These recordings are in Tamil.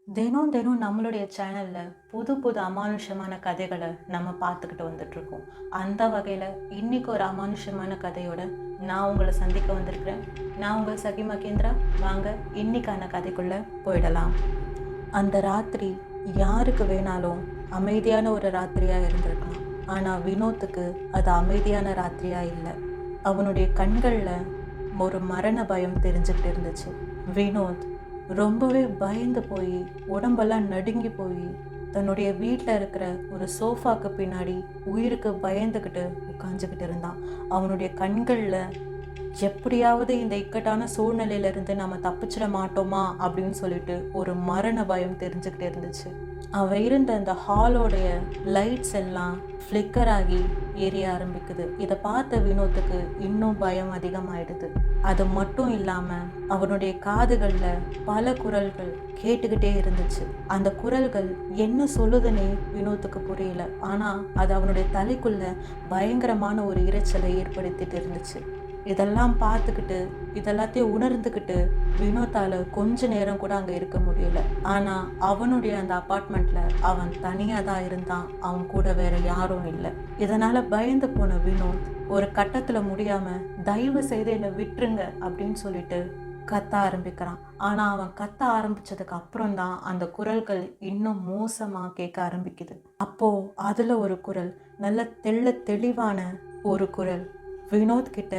தினம் தினம் நம்மளுடைய சேனல்ல புது புது அமானுஷமான கதைகளை நம்ம பார்த்துக்கிட்டு வந்துட்டு இருக்கோம். அந்த வகையில இன்னைக்கு ஒரு அமானுஷமான கதையோட நான் உங்களை சந்திக்க வந்திருக்கிறேன். நான் உங்கள் சகி மகேந்திரா. வாங்க இன்னைக்கான கதைக்குள்ள போயிடலாம். அந்த ராத்திரி யாருக்கு வேணாலும் அமைதியான ஒரு ராத்திரியா இருந்திருக்கலாம். ஆனா வினோத்துக்கு அது அமைதியான ராத்திரியா இல்லை. அவனுடைய கண்கள்ல ஒரு மரண பயம் தெரிஞ்சுக்கிட்டு இருந்துச்சு. வினோத் ரொம்பவே பயந்து போய் உடம்பெல்லாம் நடுங்கி போய் தன்னுடைய வீட்டில் இருக்கிற ஒரு சோஃபாக்கு பின்னாடி உயிருக்கு பயந்துக்கிட்டு உட்காந்துக்கிட்டு இருந்தான். அவனுடைய கண்களில் எப்படியாவது இந்த இக்கட்டான சூழ்நிலையிலிருந்து நம்ம தப்பிச்சிட மாட்டோமா அப்படின்னு சொல்லிட்டு ஒரு மரண பயம் தெரிஞ்சுக்கிட்டே இருந்துச்சு. அவன் இருந்த அந்த ஹாலோடைய லைட்ஸ் எல்லாம் ஃப்ளிக்கர் ஆகி எரிய ஆரம்பிக்குது. இதை பார்த்த வினோத்துக்கு இன்னும் பயம் அதிகமாயிடுது. அது மட்டும் இல்லாமல் அவனுடைய காதுகளில் பல குரல்கள் கேட்டுக்கிட்டே இருந்துச்சு. அந்த குரல்கள் என்ன சொல்லுதுன்னே வினோத்துக்கு புரியல. ஆனால் அது அவனுடைய தலைக்குள்ள பயங்கரமான ஒரு இரைச்சலை ஏற்படுத்திட்டு இருந்துச்சு. இதெல்லாம் பார்த்துக்கிட்டு இதெல்லாத்தையும் உணர்ந்துக்கிட்டு வினோத்தால கொஞ்ச நேரம் கூட அங்கே இருக்க முடியல. ஆனால் அவனுடைய அந்த அப்பார்ட்மெண்ட்ல அவன் தனியாக தான் இருந்தான். அவன் கூட வேற யாரும் இல்லை. இதனால பயந்து போன வினோத் ஒரு கட்டத்தில் முடியாம தயவு செய்து என்னை விட்டுருங்க அப்படின்னு சொல்லிட்டு கத்த ஆரம்பிக்கிறான். ஆனால் அவன் கத்த ஆரம்பிச்சதுக்கு அப்புறம் தான் அந்த குரல்கள் இன்னும் மோசமாக கேட்க ஆரம்பிக்குது. அப்போ அதில் ஒரு குரல், நல்ல தெளிவான ஒரு குரல், வினோத் கிட்ட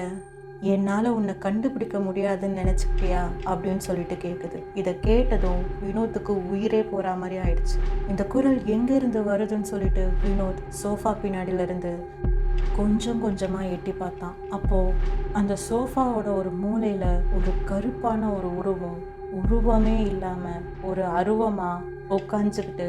என்னால் உன்னை கண்டுபிடிக்க முடியாதுன்னு நினச்சிக்கிட்டியா அப்படின்னு சொல்லிட்டு கேட்குது. இதை கேட்டதும் வினோத்துக்கு உயிரே போகிற மாதிரி ஆயிடுச்சு. இந்த குரல் எங்கேருந்து வருதுன்னு சொல்லிட்டு வினோத் சோஃபா பின்னாடியிலேருந்து கொஞ்சம் கொஞ்சமாக எட்டி பார்த்தான். அப்போது அந்த சோஃபாவோட ஒரு மூலையில் ஒரு கருப்பான ஒரு உருவமே இல்லாமல் ஒரு அருவமாக உட்காந்துக்கிட்டு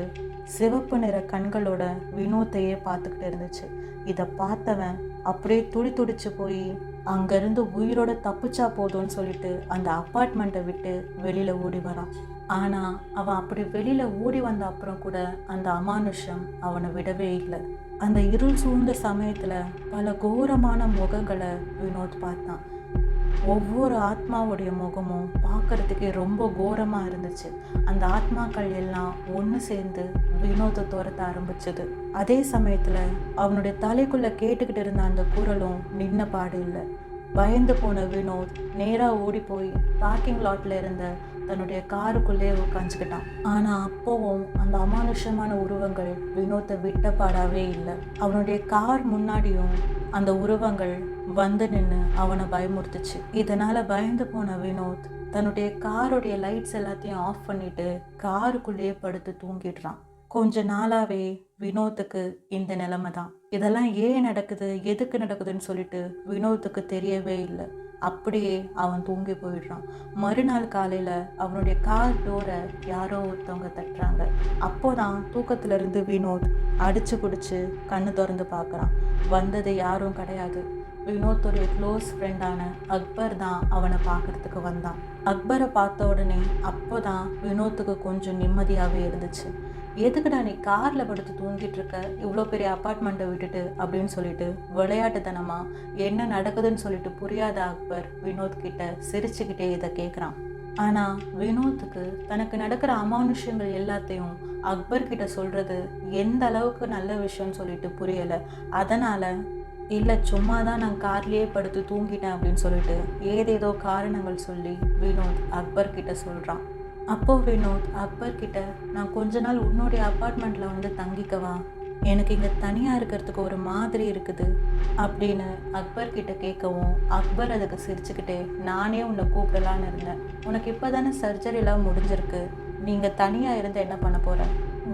சிவப்பு நிற கண்களோட வினோத்தையே பார்த்துக்கிட்டு இருந்துச்சு. இதை பார்த்தவன் அப்படியே துடிச்சு போய் அங்கேருந்து உயிரோட தப்பிச்சா போதும்னு சொல்லிட்டு அந்த அப்பார்ட்மெண்ட்டை விட்டு வெளியில் ஓடி வரான். ஆனால் அவன் அப்படி வெளியில் ஓடி வந்த அப்புறம் கூட அந்த அமானுஷம் அவனை விடவே இல்லை. அந்த இருள் சூழ்ந்த சமயத்தில் பல கோரமான முகங்களை வினோத் பார்த்தான். ஒவ்வொரு ஆத்மாவுடைய முகமும் பார்க்கறதுக்கே ரொம்ப கோரமாக இருந்துச்சு. அந்த ஆத்மாக்கள் எல்லாம் ஒன்று சேர்ந்து வினோத்தை துரத்த ஆரம்பிச்சது. அதே சமயத்தில் அவனுடைய தலைக்குள்ளே கேட்டுக்கிட்டு இருந்த அந்த குரலும் நின்ன பாடு இல்லை. பயந்து போன வினோத் நேராக ஓடி போய் பார்க்கிங் லாட்டில் இருந்த தன்னுடைய காருக்குள்ளே உட்காந்துக்கிட்டான். ஆனால் அப்போவும் அந்த அமானுஷமான உருவங்கள் வினோத்தை விட்டப்பாடாவே இல்லை. அவனுடைய கார் முன்னாடியும் அந்த உருவங்கள் வந்து நின்று அவனை பயமுறுத்துச்சு. இதனால் பயந்து போன வினோத் தன்னுடைய காருடைய லைட்ஸ் எல்லாத்தையும் ஆஃப் பண்ணிட்டு காருக்குள்ளேயே படுத்து தூங்கிடுறான். கொஞ்ச நாளாவே வினோத்துக்கு இந்த நிலைமை தான். இதெல்லாம் ஏன் நடக்குது, எதுக்கு நடக்குதுன்னு சொல்லிட்டு வினோத்துக்கு தெரியவே இல்லை. அப்படியே அவன் தூங்கி போயிடுறான். மறுநாள் காலையில் அவனுடைய கார் டோரை யாரோ ஒருத்தவங்க தட்டுறாங்க. அப்போதான் தூக்கத்திலிருந்து வினோத் அடிச்சு பிடிச்சி கண்ணு திறந்து பார்க்குறான். வந்தது யாரும் கிடையாது. வினோத்துடைய க்ளோஸ் ஃப்ரெண்டான அக்பர் தான் அவனை பார்க்கறதுக்கு வந்தான். அக்பரை பார்த்த உடனே அப்போதான் வினோத்துக்கு கொஞ்சம் நிம்மதியாகவே இருந்துச்சு. எதுக்குடா நீ காரில் படுத்து தூங்கிட்டு இருக்க, இவ்வளோ பெரிய அப்பார்ட்மெண்ட்டை விட்டுட்டு அப்படின்னு சொல்லிட்டு விளையாட்டுத்தனமா என்ன நடக்குதுன்னு சொல்லிட்டு புரியாத அக்பர் வினோத் கிட்ட சிரிச்சுக்கிட்டே இதை கேட்குறான். ஆனால் வினோத்துக்கு தனக்கு நடக்கிற அமானுஷ்யங்கள் எல்லாத்தையும் அக்பர் கிட்ட சொல்றது எந்த அளவுக்கு நல்ல விஷயம்னு சொல்லிட்டு புரியலை. அதனால இல்லை, சும்மா தான் நான் கார்லேயே படுத்து தூங்கிட்டேன் அப்படின்னு சொல்லிட்டு ஏதேதோ காரணங்கள் சொல்லி வினோத் அக்பர் கிட்ட சொல்கிறான். அப்போ வினோத் அக்பர் கிட்ட, நான் கொஞ்ச நாள் உன்னுடைய அப்பார்ட்மெண்ட்டில் வந்து தங்கிக்கவா, எனக்கு இங்கே தனியாக இருக்கிறதுக்கு ஒரு மாதிரி இருக்குது அப்படின்னு அக்பர் கிட்ட கேட்கவும் அக்பர் அதுக்கு சிரிச்சுக்கிட்டே, நானே உன்னை கூப்பிடலான்னு இருந்தேன், உனக்கு இப்போ தானே சர்ஜரிலாம் முடிஞ்சிருக்கு, நீங்கள் தனியாக இருந்து என்ன பண்ண போகிற,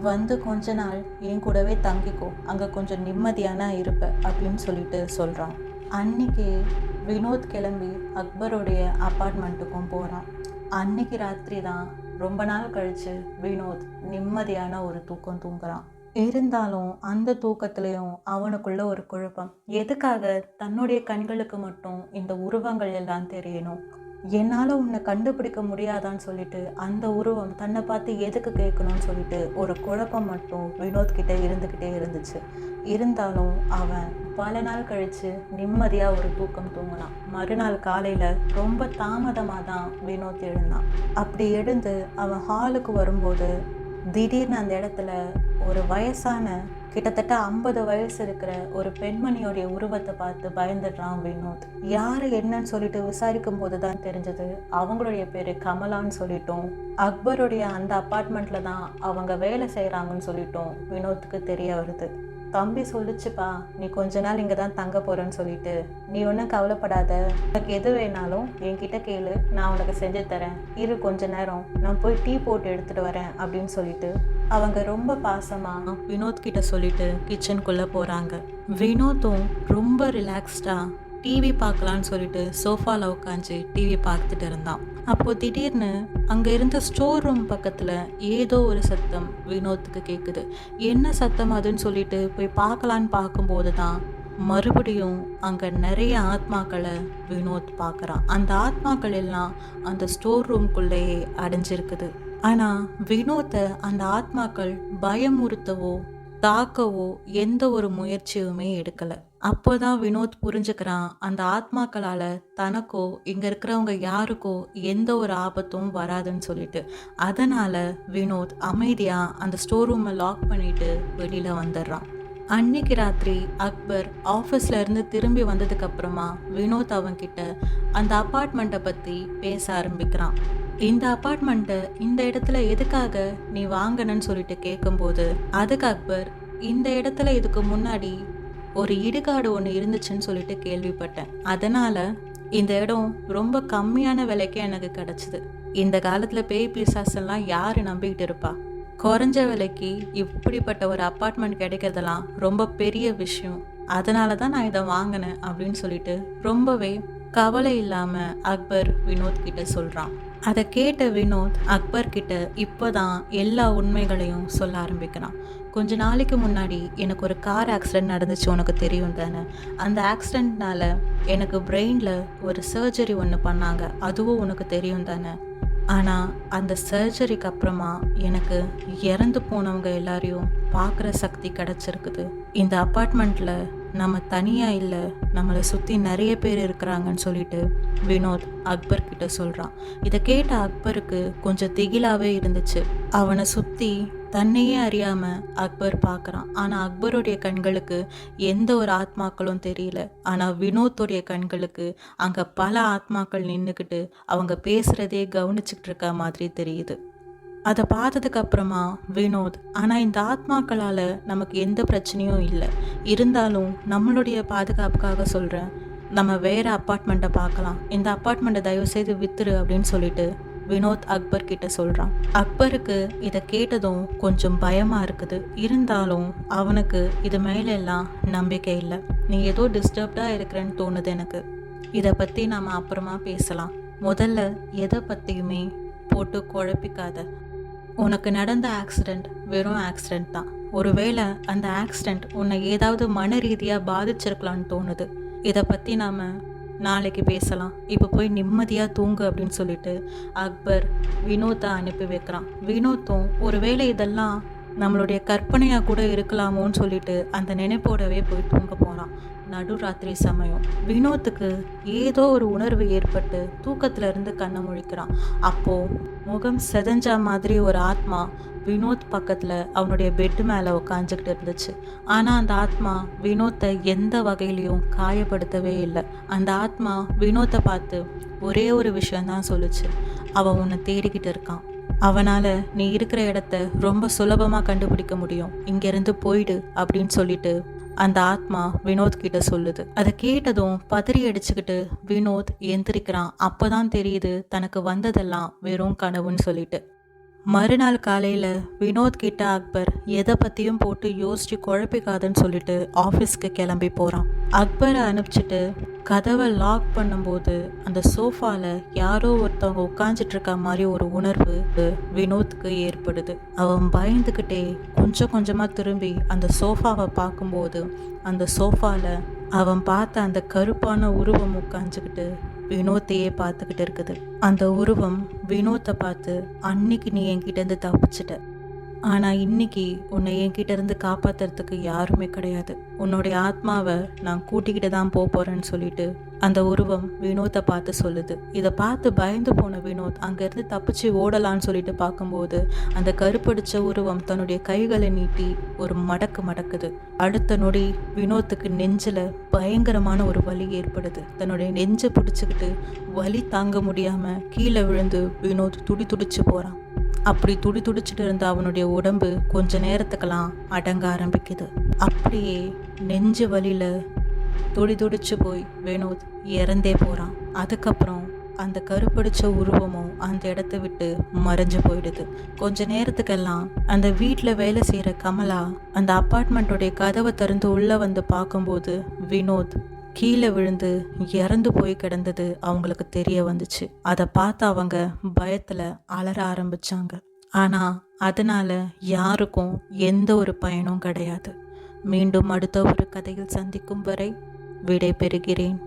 வந்து கொஞ்ச நாள் என் கூடவே தங்கிக்கோ, அங்கே கொஞ்சம் நிம்மதியான இருப்ப அப்படின்னு சொல்லிட்டு சொல்கிறான். அன்னைக்கு வினோத் கிளம்பி அக்பருடைய அப்பார்ட்மெண்ட்டுக்கும் போகிறான். அன்னைக்கு ராத்திரி தான் ரொம்ப நாள் கழித்து வினோத் நிம்மதியான ஒரு தூக்கம் தூங்குறான். இருந்தாலும் அந்த தூக்கத்துலேயும் அவனுக்குள்ள ஒரு குழப்பம். எதுக்காக தன்னுடைய கண்களுக்கு மட்டும் இந்த உருவங்கள் எல்லாம் தெரியணும், என்னால் உன்னை கண்டுபிடிக்க முடியாதான்னு சொல்லிட்டு அந்த உருவம் தன்னை பார்த்து எதுக்கு கேட்கணும்னு சொல்லிட்டு ஒரு குழப்பம் மட்டும் வினோத் கிட்ட இருந்துக்கிட்டே இருந்துச்சு. இருந்தாலும் அவன் பல நாள் கழித்து நிம்மதியாக ஒரு தூக்கம் தூங்கினான். மறுநாள் காலையில் ரொம்ப தாமதமாக தான் வினோத் எழுந்தான். அப்படி எழுந்து அவன் ஹாலுக்கு வரும்போது திடீர்னு அந்த இடத்துல ஒரு வயசான கிட்டத்தட்ட 50 வயசு இருக்கிற ஒரு பெண்மணியோடைய உருவத்தை பார்த்து பயந்துடுறான் வினோத். யாரு என்னன்னு சொல்லிட்டு விசாரிக்கும் போது தான் தெரிஞ்சது அவங்களுடைய பேரு கமலான்னு சொல்லிட்டோம். அக்பருடைய அந்த அப்பார்ட்மெண்ட்ல தான் அவங்க வேலை செய்யறாங்கன்னு சொல்லிட்டோம் வினோத்துக்கு தெரிய வருது. தம்பி சொல்லிச்சுப்பா, நீ கொஞ்ச நாள் இங்கே தான் தங்க போறேன்னு சொல்லிட்டு, நீ ஒன்றும் கவலைப்படாத, உனக்கு எது வேணாலும் என்கிட்ட கேளு, நான் உனக்கு செஞ்சு தரேன், இரு கொஞ்ச நேரம் நான் போய் டீ போட்டு எடுத்துட்டு வரேன் அப்படின்னு சொல்லிட்டு அவங்க ரொம்ப பாசமா வினோத் கிட்ட சொல்லிட்டு கிச்சனுக்குள்ள போறாங்க. வினோத்தும் ரொம்ப ரிலாக்ஸ்டா டிவி பார்க்கலான்னு சொல்லிட்டு சோஃபாவில் உட்காந்து டிவி பார்த்துட்டு இருந்தான். அப்போ திடீர்னு அங்கே இருந்த ஸ்டோர் ரூம் பக்கத்தில் ஏதோ ஒரு சத்தம் வினோத்துக்கு கேட்குது. என்ன சத்தம் அதுன்னு சொல்லிட்டு போய் பார்க்கலான்னு பார்க்கும்போது தான் மறுபடியும் அங்கே நிறைய ஆத்மாக்களை வினோத் பார்க்குறான். அந்த ஆத்மாக்கள் எல்லாம் அந்த ஸ்டோர் ரூம்குள்ளேயே அடைஞ்சிருக்குது. ஆனால் வினோத்தை அந்த ஆத்மாக்கள் பயமுறுத்தவோ தாக்கவோ எந்த ஒரு முயற்சியுமே எடுக்கலை. அப்போதான் வினோத் புரிஞ்சுக்கிறான், அந்த ஆத்மாக்களால் தனக்கோ இங்கே இருக்கிறவங்க யாருக்கோ எந்த ஒரு ஆபத்தும் வராதுன்னு சொல்லிட்டு. அதனால் வினோத் அமைதியாக அந்த ஸ்டோர் ரூமை லாக் பண்ணிட்டு வெளியில் வந்துடுறான். அன்னைக்கு ராத்திரி அக்பர் ஆஃபீஸில் இருந்து திரும்பி வந்ததுக்கப்புறமா வினோத் அவன்கிட்ட அந்த அப்பார்ட்மெண்ட்டை பற்றி பேச ஆரம்பிக்கிறான். இந்த அப்பார்ட்மெண்ட்டை இந்த இடத்துல எதுக்காக நீ வாங்கணும்னு சொல்லிட்டு கேட்கும்போது, அதுக்கு அக்பர், இந்த இடத்துல இதுக்கு முன்னாடி ஒரு இடுகாடு ஒன்று இருந்துச்சுன்னு சொல்லிட்டு கேள்விப்பட்டேன், அதனால் இந்த இடம் ரொம்ப கம்மியான விலைக்கே எனக்கு கிடச்சிது. இந்த காலத்தில் பேய் பிசாசெல்லாம் யார் நம்பிக்கிட்டு இருப்பா? குறைஞ்ச விலைக்கு இப்படிப்பட்ட ஒரு அப்பார்ட்மெண்ட் கிடைக்கிறதெல்லாம் ரொம்ப பெரிய விஷயம், அதனால தான் நான் இதை வாங்கினேன் அப்படின்னு சொல்லிட்டு ரொம்பவே கவலை இல்லாமல் அக்பர் வினோத் கிட்ட சொல்கிறான். அதை கேட்ட வினோத் அக்பர் கிட்ட இப்போதான் எல்லா உண்மைகளையும் சொல்ல ஆரம்பிக்கிறான். கொஞ்ச நாளைக்கு முன்னாடி எனக்கு ஒரு கார் ஆக்சிடென்ட் நடந்துச்சு, உனக்கு தெரியும் தானே? அந்த ஆக்சிடென்ட்னால எனக்கு பிரெயினில் ஒரு சர்ஜரி ஒன்று பண்ணாங்க, அதுவும் உனக்கு தெரியும் தானே? ஆனால் அந்த சர்ஜரிக்கு அப்புறமா எனக்கு இறந்து போனவங்க எல்லாரையும் பார்க்குற சக்தி கிடச்சிருக்குது. இந்த அப்பார்ட்மெண்ட்டில் நம்ம தனியாக இல்லை, நம்மளை சுற்றி நிறைய பேர் இருக்கிறாங்கன்னு சொல்லிட்டு வினோத் அக்பர் கிட்ட சொல்கிறான். இதை கேட்ட அக்பருக்கு கொஞ்சம் திகிலாகவே இருந்துச்சு. அவனை சுற்றி தன்னையே அறியாமல் அக்பர் பார்க்குறான். ஆனால் அக்பருடைய கண்களுக்கு எந்த ஒரு ஆத்மாக்களும் தெரியல. ஆனால் வினோத்துடைய கண்களுக்கு அங்கே பல ஆத்மாக்கள் நின்றுக்கிட்டு அவங்க பேசுகிறதே கவனிச்சுக்கிட்டு இருக்க மாதிரி தெரியுது. அதை பார்த்ததுக்கு அப்புறமா வினோத், ஆனால் இந்த ஆத்மாக்களால் நமக்கு எந்த பிரச்சனையும் இல்லை, இருந்தாலும் நம்மளுடைய பாதுகாப்புக்காக சொல்கிறேன், நம்ம வேறு அப்பார்ட்மெண்ட்டை பார்க்கலாம், இந்த அப்பார்ட்மெண்ட்டை தயவுசெய்து வித்துரு அப்படின்னு சொல்லிட்டு வினோத் அக்பர் கிட்ட சொல்கிறான். அக்பருக்கு இதை கேட்டதும் கொஞ்சம் பயமாக இருக்குது, இருந்தாலும் அவனுக்கு இது மேலெல்லாம் நம்பிக்கை இல்லை. நீ ஏதோ டிஸ்டர்ப்டாக இருக்கிறேன்னு தோணுது எனக்கு, இதை பற்றி நாம் அப்புறமா பேசலாம், முதல்ல எதை பற்றியுமே போட்டு குழப்பிக்காத. உனக்கு நடந்த ஆக்சிடெண்ட் வெறும் ஆக்சிடெண்ட் தான், ஒருவேளை அந்த ஆக்சிடெண்ட் உன்னை ஏதாவது மன ரீதியாக பாதிச்சிருக்கலான்னு தோணுது, இதை பற்றி நாம் நாளைக்கு பேசலாம், இப்போ போய் நிம்மதியாக தூங்கு அப்படின்னு சொல்லிட்டு அக்பர் வினோத்தை அனுப்பி வைக்கிறான். வினோத்தும் ஒருவேளை இதெல்லாம் நம்மளுடைய கற்பனையாக கூட இருக்கலாமோன்னு சொல்லிட்டு அந்த நினைப்போடவே போய் தூங்க போகிறான். நடுராத்திரி சமயம் வினோத்துக்கு ஏதோ ஒரு உணர்வு ஏற்பட்டு தூக்கத்துல இருந்து கண்ணை முழிக்கிறான். அப்போ முகம் செதஞ்ச மாதிரி ஒரு ஆத்மா வினோத் பக்கத்துல அவனுடைய பெட்டு மேல உட்காந்துக்கிட்டு இருந்துச்சு. ஆனா அந்த ஆத்மா வினோத்தை எந்த வகையிலையும் காயப்படுத்தவே இல்லை. அந்த ஆத்மா வினோத்தை பார்த்து ஒரே ஒரு விஷயம்தான் சொல்லுச்சு, அவன் உன்னை தேடிக்கிட்டு இருக்கான், அவனால நீ இருக்கிற இடத்த ரொம்ப சுலபமா கண்டுபிடிக்க முடியும், இங்கிருந்து போயிடு அப்படின்னு சொல்லிட்டு அந்த ஆத்மா வினோத் கிட்ட சொல்லுது. அதை கேட்டதும் பதறி அடிச்சுக்கிட்டு வினோத் எந்திரிக்கிறான். அப்போதான் தெரியுது தனக்கு வந்ததெல்லாம் வெறும் கனவுன்னு சொல்லிட்டு. மறுநாள் காலையில் வினோத் கிட்ட அக்பர் எதை பற்றியும் போட்டு யோசிச்சு குழப்பிக்காதுன்னு சொல்லிட்டு ஆஃபீஸ்க்கு கிளம்பி போகிறான். அக்பரை அனுப்பிச்சிட்டு கதவை லாக் பண்ணும்போது அந்த சோஃபாவில் யாரோ ஒருத்தவங்க உட்காந்துட்டு இருக்க மாதிரி ஒரு உணர்வு வினோத்துக்கு ஏற்படுது. அவன் பயந்துக்கிட்டே கொஞ்சம் கொஞ்சமாக திரும்பி அந்த சோஃபாவை பார்க்கும்போது அந்த சோஃபாவில் அவன் பார்த்த அந்த கருப்பான உருவம் உட்காந்துக்கிட்டு வினோத்தையே பார்த்துக்கிட்டு இருக்குது. அந்த உருவம் வினோத்தை பார்த்து, அன்னைக்கு நீ என்கிட்ட இருந்து தப்பிச்சிட்ட, ஆனால் இன்னைக்கு உன்னை என்கிட்ட இருந்து காப்பாத்துறதுக்கு யாருமே கிடையாது. உன்னுடைய ஆத்மாவை நான் கூட்டிக்கிட்டு தான் போகிறேன்னு சொல்லிட்டு அந்த உருவம் வினோத்தை பார்த்து சொல்லுது. இதை பார்த்து பயந்து போன வினோத் அங்கேருந்து தப்பிச்சு ஓடலான்னு சொல்லிட்டு பார்க்கும்போது அந்த கருப்படிச்ச உருவம் தன்னுடைய கைகளை நீட்டி ஒரு மடக்கு மடக்குது. அடுத்த நொடி வினோத்துக்கு நெஞ்சில் பயங்கரமான ஒரு வலி ஏற்படுது. தன்னுடைய நெஞ்சை பிடிச்சிக்கிட்டு வலி தாங்க முடியாமல் கீழே விழுந்து வினோத் துடிச்சு போகிறான். அப்படி துடிச்சிட்டு இருந்த அவனுடைய உடம்பு கொஞ்ச நேரத்துக்கெல்லாம் அடங்க ஆரம்பிக்குது. அப்படியே நெஞ்சு வலியில துடிச்சு போய் வினோத் இறந்தே போகிறான். அதுக்கப்புறம் அந்த கருப்படிச்ச உருவமும் அந்த இடத்த விட்டு மறைஞ்சு போயிடுது. கொஞ்ச நேரத்துக்கெல்லாம் அந்த வீட்டில் வேலை செய்கிற கமலா அந்த அப்பார்ட்மெண்ட்டோடைய கதவை திறந்து உள்ளே வந்து பார்க்கும்போது வினோத் கீழே விழுந்து இறந்து போய் கிடந்தது அவங்களுக்கு தெரிய வந்துச்சு. அதை பார்த்து அவங்க பயத்தில் அலற ஆரம்பிச்சாங்க. ஆனால் அதனால யாருக்கும் எந்த ஒரு பயனும் கிடையாது. மீண்டும் அடுத்த ஒரு கதையில் சந்திக்கும் வரை விடை பெறுகிறேன்.